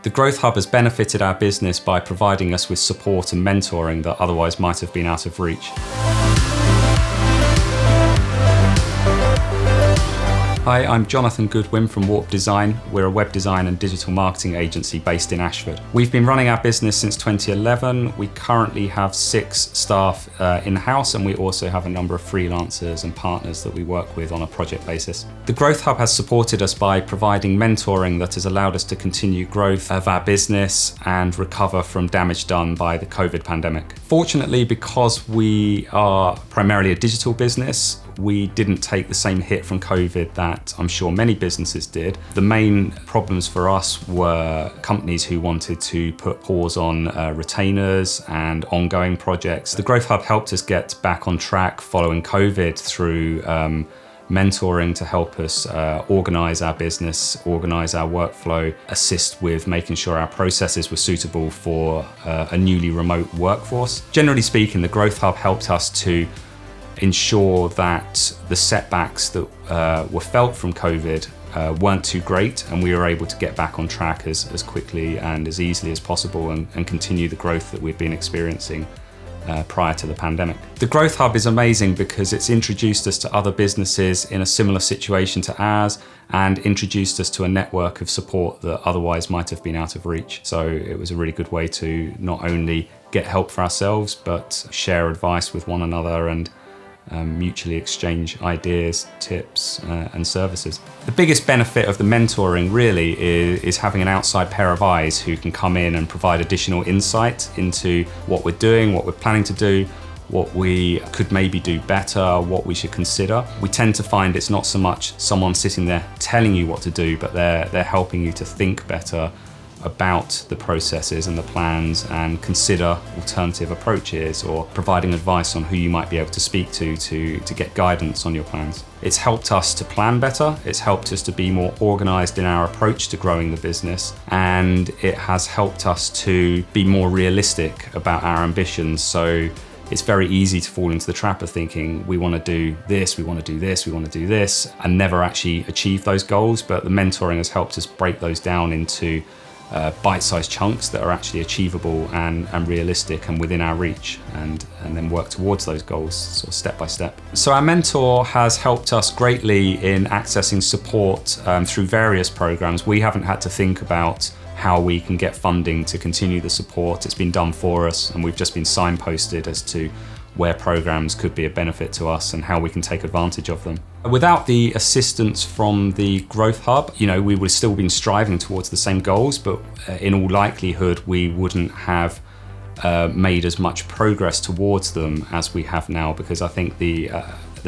The Growth Hub has benefited our business by providing us with support and mentoring that otherwise might have been out of reach. Hi, I'm Jonathan Goodwin from Warp Design. We're a web design and digital marketing agency based in Ashford. We've been running our business since 2011. We currently have 6 staff in-house, and we also have a number of freelancers and partners that we work with on a project basis. The Growth Hub has supported us by providing mentoring that has allowed us to continue growth of our business and recover from damage done by the COVID pandemic. Fortunately, because we are primarily a digital business, we didn't take the same hit from COVID that I'm sure many businesses did. The main problems for us were companies who wanted to put pause on retainers and ongoing projects. The Growth Hub helped us get back on track following COVID through mentoring to help us organise our business, organise our workflow, assist with making sure our processes were suitable for a newly remote workforce. Generally speaking, the Growth Hub helped us to ensure that the setbacks that were felt from COVID weren't too great, and we were able to get back on track as quickly and as easily as possible and continue the growth that we've been experiencing prior to the pandemic. The Growth Hub is amazing because it's introduced us to other businesses in a similar situation to ours and introduced us to a network of support that otherwise might have been out of reach. So it was a really good way to not only get help for ourselves, but share advice with one another and mutually exchange ideas, tips, and services. The biggest benefit of the mentoring really is having an outside pair of eyes who can come in and provide additional insight into what we're doing, what we're planning to do, what we could maybe do better, what we should consider. We tend to find it's not so much someone sitting there telling you what to do, but they're helping you to think better about the processes and the plans and consider alternative approaches, or providing advice on who you might be able to speak to get guidance on your plans. It's helped us to plan better, it's helped us to be more organised in our approach to growing the business, and it has helped us to be more realistic about our ambitions. So it's very easy to fall into the trap of thinking we want to do this, we want to do this, we want to do this, and never actually achieve those goals. But the mentoring has helped us break those down into bite-sized chunks that are actually achievable and realistic and within our reach, and then work towards those goals sort of step by step. So our mentor has helped us greatly in accessing support through various programs. We haven't had to think about how we can get funding to continue the support. It's been done for us, and we've just been signposted as to where programs could be a benefit to us and how we can take advantage of them. Without the assistance from the Growth Hub, we would have still been striving towards the same goals, but in all likelihood, we wouldn't have made as much progress towards them as we have now, because I think the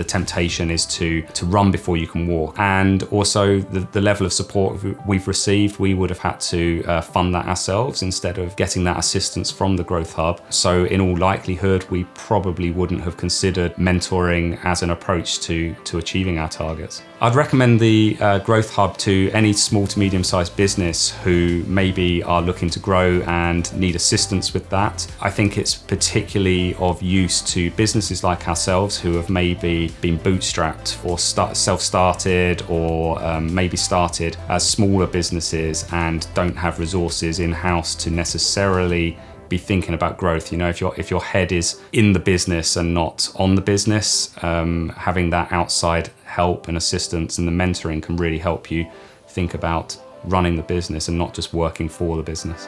temptation is to run before you can walk. And also the level of support we've received, we would have had to fund that ourselves instead of getting that assistance from the Growth Hub. So in all likelihood, we probably wouldn't have considered mentoring as an approach to achieving our targets. I'd recommend the Growth Hub to any small to medium-sized business who maybe are looking to grow and need assistance with that. I think it's particularly of use to businesses like ourselves who have maybe been bootstrapped or self-started, or maybe started as smaller businesses and don't have resources in-house to necessarily be thinking about growth. If your head is in the business and not on the business, having that outside help and assistance and the mentoring can really help you think about running the business and not just working for the business.